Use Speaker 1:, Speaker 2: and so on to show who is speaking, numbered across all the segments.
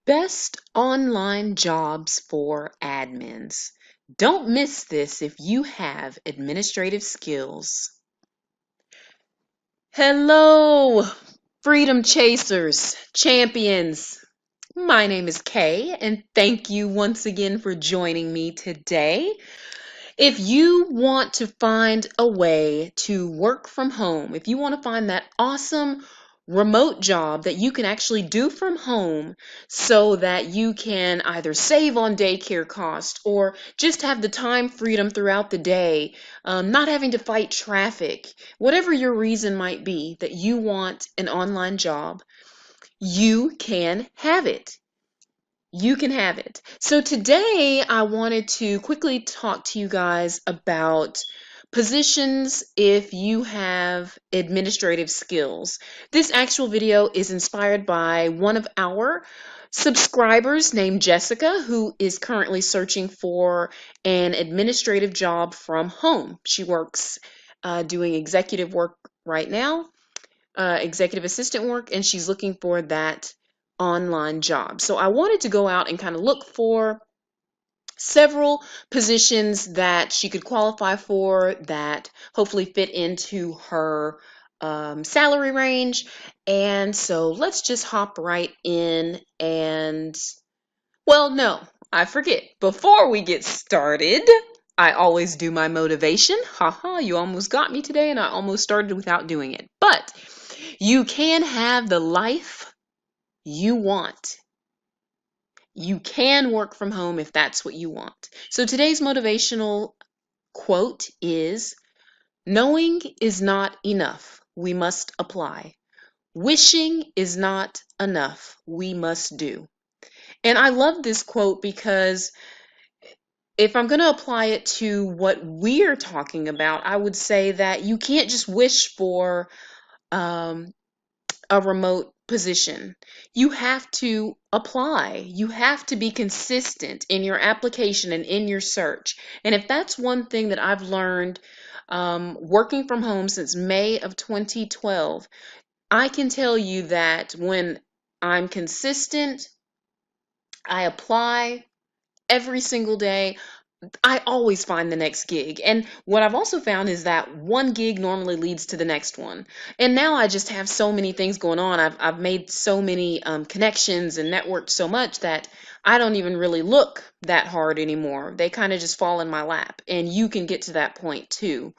Speaker 1: Best online jobs for admins. Don't miss this if you have administrative skills. Hello, freedom chasers, champions. My name is Kay, and thank you once again for joining me today. If you want to find a way to work from home, if you want to find that awesome remote job that you can actually do from home so that you can either save on daycare costs or just have the time freedom throughout the day, not having to fight traffic, whatever your reason might be that you want an online job, you can have it. You can have it. So today I wanted to quickly talk to you guys about positions if you have administrative skills. This actual video is inspired by one of our subscribers named Jessica, who is currently searching for an administrative job from home. She works doing executive work right now, executive assistant work, and she's looking for that online job. So I wanted to go out and kind of look for several positions that she could qualify for that hopefully fit into her salary range. And so let's just hop right in and, well, no, I forget. Before we get started, I always do my motivation. Haha, you almost got me today, and I almost started without doing it. But you can have the life you want. You can work from home if that's what you want. So today's motivational quote is, "Knowing is not enough. We must apply. Wishing is not enough. We must do." And I love this quote because if I'm going to apply it to what we're talking about, I would say that you can't just wish for um, a remote position. You have to apply. You have to be consistent in your application and in your search. And if that's one thing that I've learned working from home since May of 2012, I can tell you that when I'm consistent, I apply every single day, I always find the next gig. And what I've also found is that one gig normally leads to the next one. And now I just have so many things going on. I've made so many connections and networked so much that I don't even really look that hard anymore. They kind of just fall in my lap. And you can get to that point too.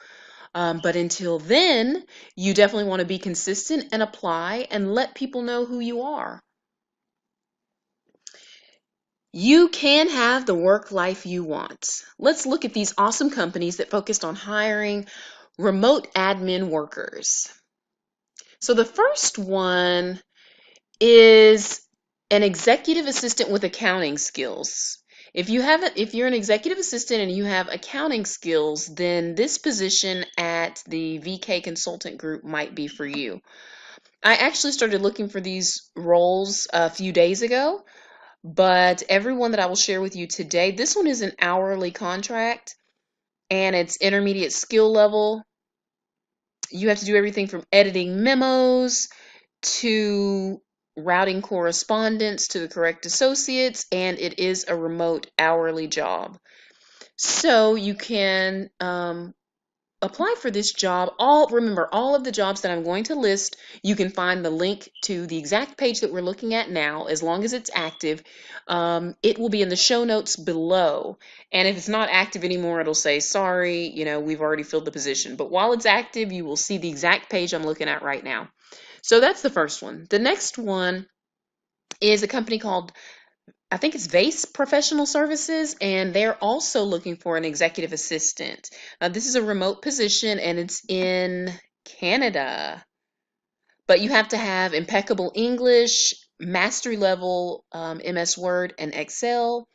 Speaker 1: But until then, you definitely want to be consistent and apply and let people know who you are. You can have the work life you want. Let's look at these awesome companies that focused on hiring remote admin workers. So the first one is an executive assistant with accounting skills. If you're an executive assistant and you have accounting skills, then this position at the VK Consultant Group might be for you. I actually started looking for these roles a few days ago. But everyone that I will share with you today, this one is an hourly contract and it's intermediate skill level. You have to do everything from editing memos to routing correspondence to the correct associates, and it is a remote hourly job. So you can apply for this job. Remember, all of the jobs that I'm going to list, you can find the link to the exact page that we're looking at now, as long as it's active. It will be in the show notes below. And if it's not active anymore, it'll say, sorry, we've already filled the position. But while it's active, you will see the exact page I'm looking at right now. So that's the first one. The next one is a company called, I think it's Vase Professional Services, and they're also looking for an executive assistant. This is a remote position and it's in Canada. But you have to have impeccable English, mastery level MS Word and Excel.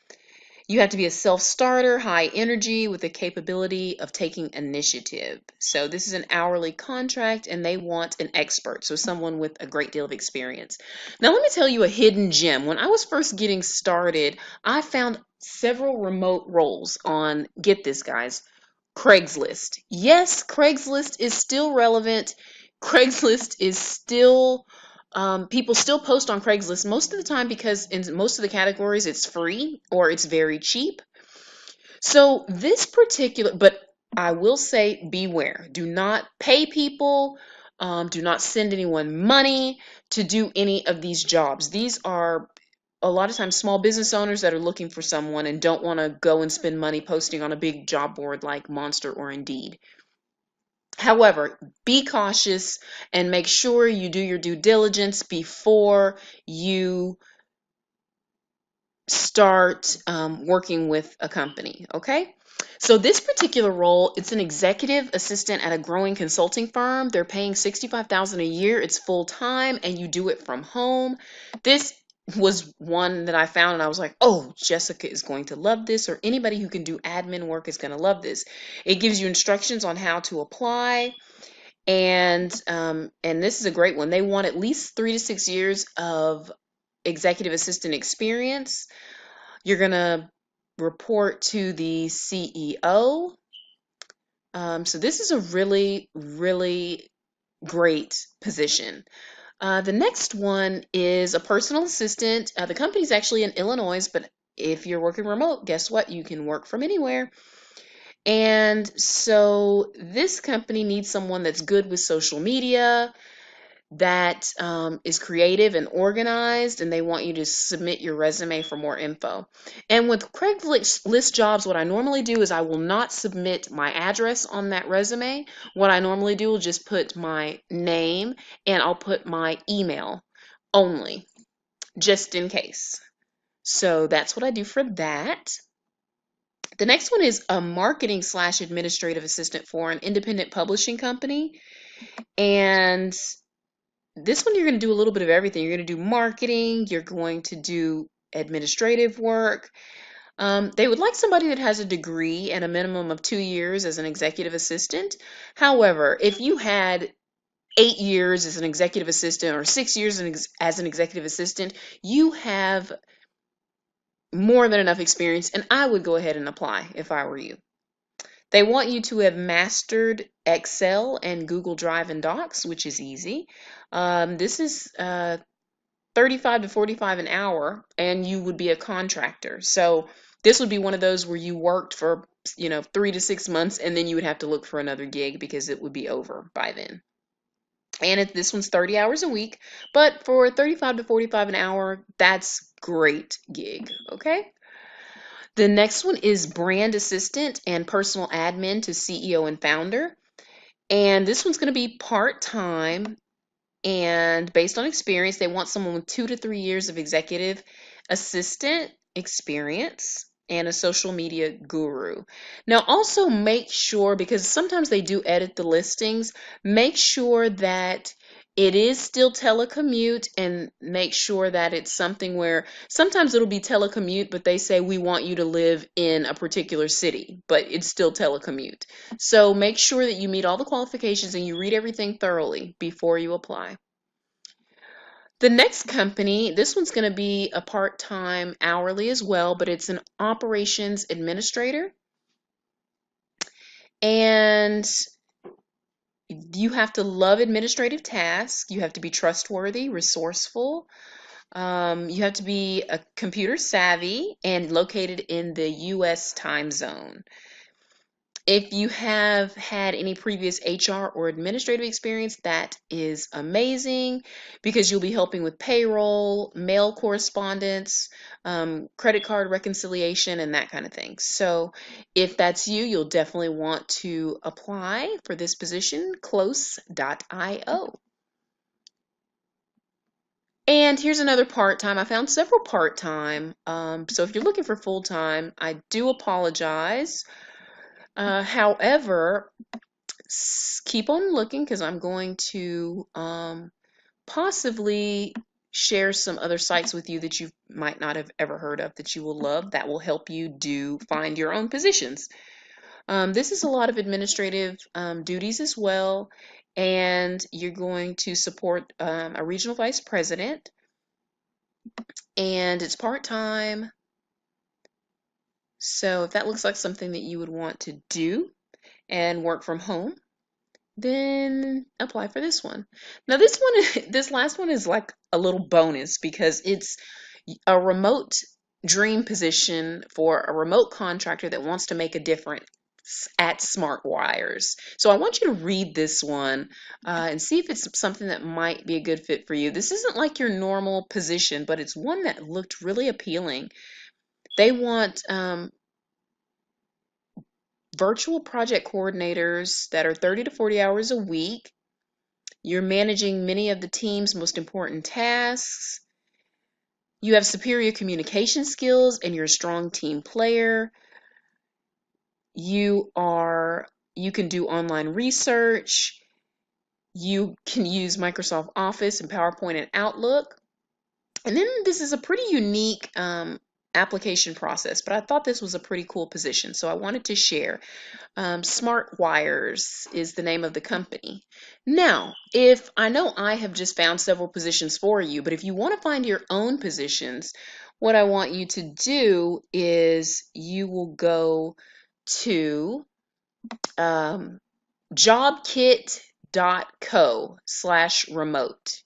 Speaker 1: You have to be a self-starter, high energy with the capability of taking initiative. So this is an hourly contract and they want an expert, so someone with a great deal of experience. Now let me tell you a hidden gem. When I was first getting started, I found several remote roles on, get this guys, Craigslist. Yes, Craigslist is still relevant. Craigslist is still people still post on Craigslist most of the time because in most of the categories it's free or it's very cheap. So this particular, but I will say beware. Do not pay people. Do not send anyone money to do any of these jobs. These are a lot of times small business owners that are looking for someone and don't want to go and spend money posting on a big job board like Monster or Indeed. However, be cautious and make sure you do your due diligence before you start working with a company. Okay, so this particular role, it's an executive assistant at a growing consulting firm. They're paying $65,000 a year. It's full time and you do it from home. This was one that I found and I was like, oh, Jessica is going to love this, or anybody who can do admin work is going to love this. It gives you instructions on how to apply, and this is a great one. They want at least 3 to 6 years of executive assistant experience. You're going to report to the CEO. So this is a really, really great position. The next one is a personal assistant. The company's actually in Illinois, but if you're working remote, guess what? You can work from anywhere. And so this company needs someone that's good with social media, that is creative and organized, and they want you to submit your resume for more info. And with Craigslist jobs, what I normally do is I will not submit my address on that resume. What I normally do is just put my name and I'll put my email only, just in case. So that's what I do for that. The next one is a marketing slash administrative assistant for an independent publishing company. And this one, you're going to do a little bit of everything. You're going to do marketing, you're going to do administrative work. They would like somebody that has a degree and a minimum of 2 years as an executive assistant. However, if you had 8 years as an executive assistant or 6 years as an executive assistant, you have more than enough experience, and I would go ahead and apply if I were you. They want you to have mastered Excel and Google Drive and Docs, which is easy. This is 35 to 45 an hour, and you would be a contractor. So this would be one of those where you worked for 3 to 6 months, and then you would have to look for another gig because it would be over by then. And this one's 30 hours a week, but for 35 to 45 an hour, that's great gig. Okay. The next one is brand assistant and personal admin to CEO and founder. And this one's going to be part-time, and based on experience, they want someone with 2 to 3 years of executive assistant experience and a social media guru. Now, also make sure, because sometimes they do edit the listings, make sure that it is still telecommute, and make sure that it's something where sometimes it'll be telecommute, but they say we want you to live in a particular city, but it's still telecommute. So make sure that you meet all the qualifications and you read everything thoroughly before you apply. The next company, this one's going to be a part-time hourly as well, but it's an operations administrator. And you have to love administrative tasks. You have to be trustworthy, resourceful. You have to be a computer savvy and located in the US time zone. If you have had any previous HR or administrative experience, that is amazing, because you'll be helping with payroll, mail correspondence, credit card reconciliation, and that kind of thing. So if that's you, you'll definitely want to apply for this position, close.io. And here's another part-time. I found several part-time. So if you're looking for full-time, I do apologize. However, keep on looking, because I'm going to possibly share some other sites with you that you might not have ever heard of that you will love, that will help you find your own positions. This is a lot of administrative duties as well, and you're going to support a regional vice president, and it's part-time. So if that looks like something that you would want to do and work from home, then apply for this one. Now this one, this last one is like a little bonus because it's a remote dream position for a remote contractor that wants to make a difference at Smart Wires. So I want you to read this one and see if it's something that might be a good fit for you. This isn't like your normal position, but it's one that looked really appealing. They want virtual project coordinators that are 30 to 40 hours a week. You're managing many of the team's most important tasks. You have superior communication skills and you're a strong team player. You can do online research. You can use Microsoft Office and PowerPoint and Outlook. And then this is a pretty unique application process, but I thought this was a pretty cool position, so I wanted to share. Smart Wires is the name of the company. Now, if I know I have just found several positions for you, but if you want to find your own positions, what I want you to do is you will go to jobkit.co/remote.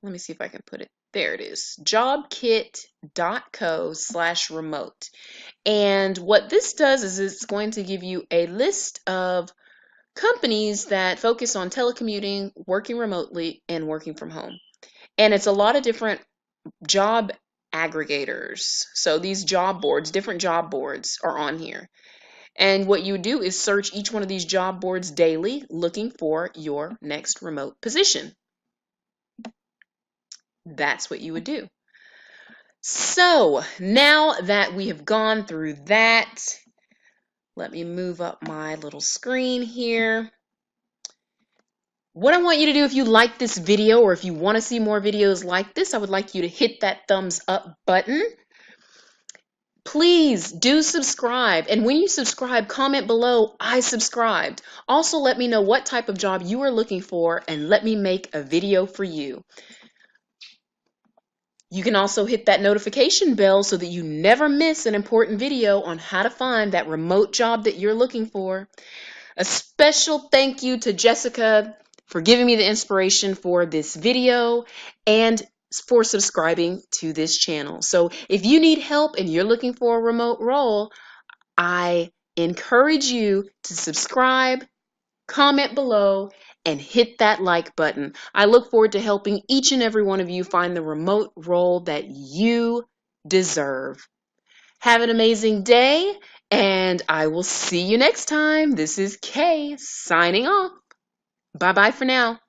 Speaker 1: Let me see if I can put it. There it is. Jobkit.co/remote. And what this does is it's going to give you a list of companies that focus on telecommuting, working remotely, and working from home. And it's a lot of different job aggregators. So these job boards, different job boards are on here. And what you do is search each one of these job boards daily looking for your next remote position. That's what you would do. So now that we have gone through that, let me move up my little screen here. What I want you to do, if you like this video or if you want to see more videos like this, I would like you to hit that thumbs up button. Please do subscribe. And when you subscribe, comment below, I subscribed. Also, let me know what type of job you are looking for and let me make a video for you. You can also hit that notification bell so that you never miss an important video on how to find that remote job that you're looking for. A special thank you to Jessica for giving me the inspiration for this video and for subscribing to this channel. So if you need help and you're looking for a remote role, I encourage you to subscribe, comment below, and hit that like button. I look forward to helping each and every one of you find the remote role that you deserve. Have an amazing day, and I will see you next time. This is Kay signing off. Bye-bye for now.